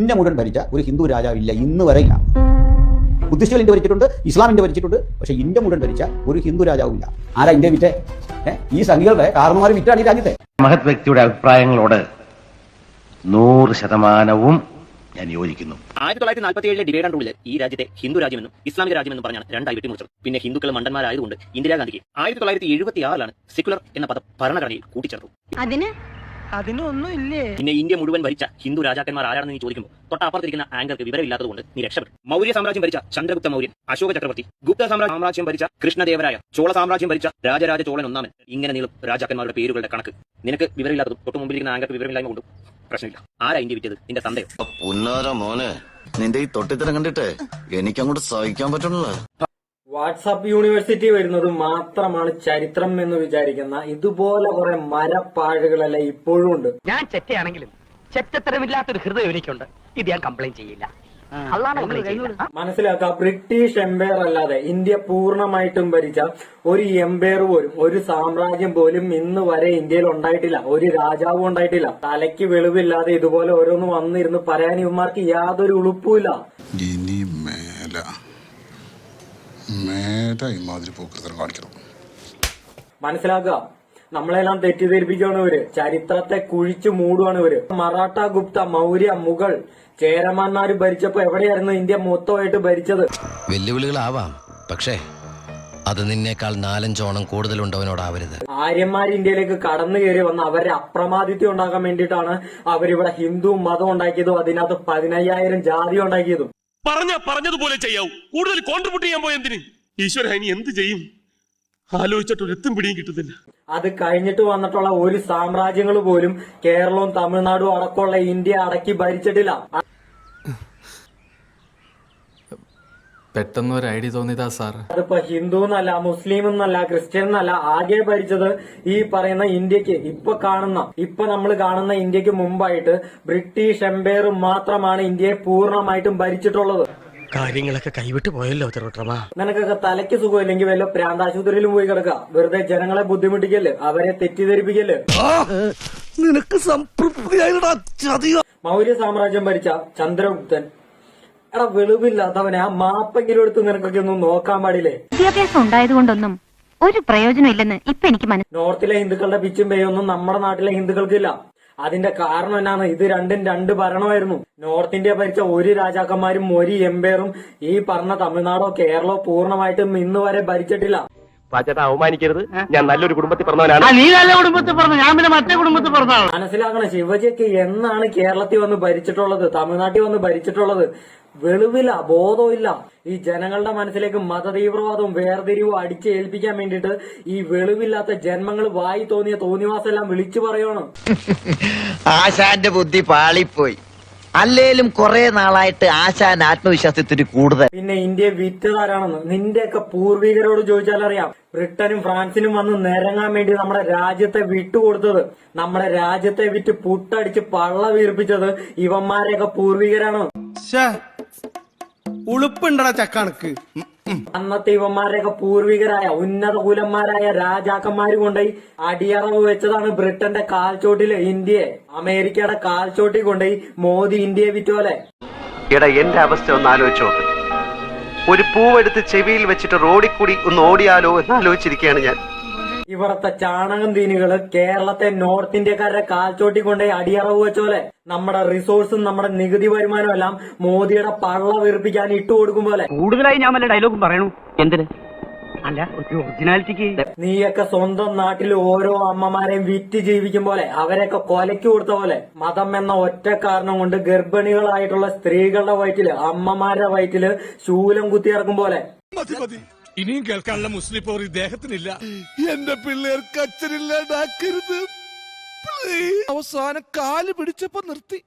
India മുഴുവൻ ഭരിച്ച ഒരു ഹിന്ദു രാജാവില്ല ഇന്ന് വരെ ഇല്ല. ബുദ്ധിസ്റ്റുകൾ ഇന്ത്യ ഭരിച്ചിട്ടുണ്ട്, ഇസ്ലാം ഇന്ത്യ ഭരിച്ചിട്ടുണ്ട്, പക്ഷേ ഇന്ത്യ മുഴുവൻ ഭരിച്ച ഒരു ഹിന്ദു രാജാവില്ല. ആരാ ഇന്ത്യ വിറ്റേ? ഈ സംഘികളുടെ കാരണന്മാർ വിറ്റാണ് ഈ രാജ്യത്തെ. മഹത് വ്യക്തിയുടെ അഭിപ്രായങ്ങളോട് 100% ഞാൻ യോജിക്കുന്നു. 1947 ഡിവൈഡ് ആൻഡ് റൂളിൽ ഈ രാജ്യത്തെ ഹിന്ദു രാജ്യമെന്നും ഇസ്ലാമിക രാജ്യമെന്നും പറഞ്ഞാണ് രണ്ടായി വെട്ടിമുറിച്ചത്. പിന്നെ ഹിന്ദുക്കൾ മണ്ടന്മാരായതുകൊണ്ട് ഇന്ദിരാഗാന്ധിക്ക് 1976 സെക്യുലർ എന്ന പദം ഭരണഘടനയിൽ കൂട്ടിച്ചേർത്തു. അതിനൊന്നും ഇല്ലേ? പിന്നെ ഇന്ത്യ മുഴുവൻ ഭരിച്ച ഹിന്ദു രാജാക്കന്മാർ ആരാണെന്ന് നീ ചോദിക്കുമ്പോൾ തൊട്ടപ്പുറത്തിരിക്കുന്ന ആങ്കർക്ക് വിവരമില്ലാത്തതുകൊണ്ട് നീ രക്ഷപ്പെടും. മൗര്യ സാമ്രാജ്യം ഭരിച്ച ചന്ദ്രഗുപ്ത മൗര്യൻ, അശോക ചക്രവർത്തി, ഗുപ്ത സാമ്രാജ്യം ഭരിച്ച കൃഷ്ണദേവരായ, ചോള സാമ്രാജ്യം ഭരിച്ച രാജരാജ ചോളൻ ഒന്നാമൻ, ഇങ്ങനെ നീളും രാജാക്കന്മാരുടെ പേരുകളുടെ കണക്ക്. നിനക്ക് വിവരമില്ലാത്തതും തൊട്ട് മുമ്പിലിരിക്കുന്ന ആങ്കർക്ക് വിവരമില്ലായ്മ കൊണ്ടും പ്രശ്നമില്ല. ആരാ ഇന്ത്യ വിറ്റത്? നിന്റെ തന്തയോ? പുന്നാര മോനെ, നിന്റെ ഈ തൊട്ടിത്തരം കണ്ടിട്ട് എനിക്കങ്ങോട്ട് സഹിക്കാൻ പറ്റണല്ലോ. വാട്സാപ്പ് യൂണിവേഴ്സിറ്റി വരുന്നത് മാത്രമാണ് ചരിത്രം എന്ന് വിചാരിക്കുന്ന ഇതുപോലെ കുറെ മരപ്പാഴുകളെല്ലാം ഇപ്പോഴും ഉണ്ട്. ഞാൻ ചെറ്റയാണെങ്കിലും ചെറ്റത്തരമില്ലാത്തൊരു ഹൃദയം എനിക്കുണ്ട്. ഇത് ഞാൻ കംപ്ലൈന്റ് ചെയ്യില്ല. മനസ്സിലാക്കുക, ബ്രിട്ടീഷ് എംപയർ അല്ലാതെ ഇന്ത്യ പൂർണ്ണമായിട്ടും ഭരിച്ച ഒരു എംപയർ പോലും, ഒരു സാമ്രാജ്യം പോലും ഇന്ന് വരെ ഇന്ത്യയിൽ ഉണ്ടായിട്ടില്ല. ഒരു രാജാവും ഉണ്ടായിട്ടില്ല. തലയ്ക്ക് വെളിവില്ലാതെ ഇതുപോലെ ഓരോന്ന് വന്നിരുന്ന് പറയാൻ ഇവന്മാർക്ക് യാതൊരു ഉളുപ്പുമില്ല. ഇനി മേല ഇമാതിരി പോക്കൃതം കാണിക്കണം. മനസ്സിലാക്കുക, നമ്മളെല്ലാം തെറ്റിദ്ധരിപ്പിക്കുകയാണ് ഇവര്. ചരിത്രത്തെ കുഴിച്ചു മൂടുകയാണ് ഇവര്. മറാഠ, ഗുപ്ത, മൗര്യ, മുഗൾ, ചേരമാന്മാര് ഭരിച്ചപ്പോ എവിടെയായിരുന്നു ഇന്ത്യ മൊത്തമായിട്ട് ഭരിച്ചത്? വെല്ലുവിളികളാവാം, പക്ഷേ അത് നിന്നേക്കാൾ 4-5 കൂടുതലുണ്ടവനോടാവരുത്. ആര്യന്മാർ ഇന്ത്യയിലേക്ക് കടന്നു കയറി വന്ന് അവരുടെ അപ്രമാദിത്യം ഉണ്ടാക്കാൻ വേണ്ടിയിട്ടാണ് അവരിവിടെ ഹിന്ദു മതം ഉണ്ടാക്കിയതും അതിനകത്ത് 15,000 ജാതി ഉണ്ടാക്കിയതും. പറഞ്ഞതുപോലെ ചെയ്യാവൂ. കൂടുതൽ കോൺട്രിബ്യൂട്ട് ചെയ്യാൻ പോയെന്തിന്? ഈശ്വര, ഇനി എന്ത് ചെയ്യും? ആലോചിച്ചിട്ട് എത്തും പിടിയും കിട്ടുന്നില്ല. അത് കഴിഞ്ഞിട്ട് വന്നിട്ടുള്ള ഒരു സാമ്രാജ്യങ്ങൾ പോലും കേരളവും തമിഴ്നാടും അടക്കമുള്ള ഇന്ത്യ അടക്കി ഭരിച്ചിട്ടില്ല. പെട്ടെന്ന് ഒരു ഐഡിയ തോന്നിയതാ സാർ. അതിപ്പോ ഹിന്ദു എന്നല്ല, മുസ്ലിം എന്നല്ല, ക്രിസ്ത്യൻ എന്നല്ല, ആകെ ഭരിച്ചത് ഈ പറയുന്ന ഇന്ത്യക്ക് ഇപ്പൊ നമ്മൾ കാണുന്ന ഇന്ത്യക്ക് മുമ്പായിട്ട് ബ്രിട്ടീഷ് എംപയർ മാത്രമാണ് ഇന്ത്യയെ പൂർണ്ണമായിട്ടും ഭരിച്ചിട്ടുള്ളത്. കാര്യങ്ങളൊക്കെ കൈവിട്ട് പോയല്ലോ ചെറുട്ടമാ. നിനക്കൊക്കെ തലയ്ക്ക് സുഖമില്ലെങ്കിൽ വല്ല പ്രാന്താശുപത്രിയിലും പോയി കിടക്കുക. വെറുതെ ജനങ്ങളെ ബുദ്ധിമുട്ടിക്കല്, അവരെ തെറ്റിദ്ധരിപ്പിക്കല്. നിനക്ക് സംതൃപ്തിയായിട്ടാ. മൗര്യ സാമ്രാജ്യം ഭരിച്ച ചന്ദ്രഗുപ്തൻ, എടാ വെളിവില്ലാത്തവനെ, ആ മാപ്പെങ്കിലും എടുത്ത് നിനക്കൊക്കെ ഒന്നും നോക്കാൻ പാടില്ലേ? വിദ്യാഭ്യാസം ഉണ്ടായതുകൊണ്ടൊന്നും ഒരു പ്രയോജനം ഇല്ലെന്ന് ഇപ്പൊ എനിക്ക് നോർത്തിലെ ഹിന്ദുക്കളുടെ പിച്ചും പേയൊന്നും നമ്മുടെ നാട്ടിലെ ഹിന്ദുക്കൾക്കില്ല. അതിന്റെ കാരണം എന്നാണ്? ഇത് രണ്ടും രണ്ട് ഭരണമായിരുന്നു. നോർത്ത് ഇന്ത്യ ഭരിച്ച ഒരു രാജാക്കന്മാരും ഒരു എംപയറും ഈ പറഞ്ഞ തമിഴ്നാടോ കേരളോ പൂർണ്ണമായിട്ടും ഇന്ന് വരെ ഭരിച്ചിട്ടില്ല. അവമാനിക്കരുത്, ഞാൻ നല്ലൊരു കുടുംബത്തിൽ പറഞ്ഞവനാണ്. നീ നല്ല കുടുംബത്തിൽ പറഞ്ഞു, ഞാൻ പിന്നെ മറ്റേ കുടുംബത്തിൽ പറഞ്ഞതാണ്. മനസ്സിലാക്കണം, ശിവജിക്ക് എന്നാണ് കേരളത്തിൽ വന്ന് ഭരിച്ചിട്ടുള്ളത്, തമിഴ്നാട്ടിൽ വന്ന് ഭരിച്ചിട്ടുള്ളത്? വെളിവില്ല, ബോധമില്ല. ഈ ജനങ്ങളുടെ മനസ്സിലേക്ക് മതതീവ്രവാദവും വേർതിരിവും അടിച്ചേൽപ്പിക്കാൻ വേണ്ടിയിട്ട് ഈ വെളിവില്ലാത്ത ജന്മങ്ങൾ വായി തോന്നിയ തോന്നിവാസെല്ലാം വിളിച്ചു പറയണം. ആശാന്റെ ബുദ്ധി പാളിപ്പോയി. അല്ലേലും കുറെ നാളായിട്ട് ആശാൻ ആത്മവിശ്വാസത്തിന് കൂടുതൽ. പിന്നെ ഇന്ത്യയെ വിറ്റതാരാണെന്ന് നിന്റെയൊക്കെ പൂർവികരോട് ചോദിച്ചാലറിയാം. ബ്രിട്ടനും ഫ്രാൻസിനും വന്ന് നിരങ്ങാൻ വേണ്ടി നമ്മുടെ രാജ്യത്തെ വിട്ടുകൊടുത്തത്, നമ്മുടെ രാജ്യത്തെ വിറ്റ് പുട്ടടിച്ച് പള്ള വീർപ്പിച്ചത് ഇവന്മാരെയൊക്കെ പൂർവികരാണ്. ഉളുപ്പുണ്ടടാ ചക്കണക്ക്. അന്നത്തെ ഇവന്മാരെയൊക്കെ പൂർവികരായ ഉന്നത കുലന്മാരായ രാജാക്കന്മാര് കൊണ്ടുപോയി അടിയറവ് വെച്ചതാണ് ബ്രിട്ടന്റെ കാൽച്ചോട്ടില് ഇന്ത്യയെ. അമേരിക്കയുടെ കാൽച്ചോട്ടിൽ കൊണ്ടുപോയി മോദി ഇന്ത്യയെ വിറ്റോലെ. എടാ, എന്റെ അവസ്ഥ ഒന്ന് ആലോചിച്ചോ. ഒരു പൂവെടുത്ത് ചെവിയിൽ വെച്ചിട്ട് റോഡിൽ കൂടി ഒന്ന് ഓടിയാലോ എന്ന് ആലോചിച്ചിരിക്കുകയാണ് ഞാൻ. ഇവിടത്തെ ചാണകം തീനികള് കേരളത്തെ നോർത്ത് ഇന്ത്യക്കാരുടെ കാൽച്ചോട്ടി കൊണ്ടുപോയി അടിയറവ് വെച്ചോലെ. നമ്മുടെ റിസോഴ്സും നമ്മുടെ നികുതി വരുമാനവും എല്ലാം മോദിയുടെ പള്ള വീർപ്പിക്കാൻ ഇട്ടുകൊടുക്കും പോലെ. കൂടുതലായി ഞാൻ വല്ല ഡയലോഗും പറയണു. എന്തിന്? അല്ല, ഒരു ഒറിജിനാലിറ്റിക്ക്. നീയൊക്കെ സ്വന്തം നാട്ടിൽ ഓരോ അമ്മമാരെയും വിറ്റ് ജീവിക്കും പോലെ, അവരെയൊക്കെ കൊലയ്ക്ക് കൊടുത്ത പോലെ. മതം എന്ന ഒറ്റ കാരണം കൊണ്ട് ഗർഭിണികളായിട്ടുള്ള സ്ത്രീകളുടെ വയറ്റില്, അമ്മമാരുടെ വയറ്റില് ശൂലം കുത്തിയിറക്കും പോലെ. ഇനിയും കേൾക്കാനുള്ള മുസ്ലിം പോർ ഇദ്ദേഹത്തിനില്ല. എന്റെ പിള്ളേർക്ക് അച്ഛനില്ലാണ്ടാക്കരുത്. അവസാനം കാല് പിടിച്ചപ്പോ നിർത്തി.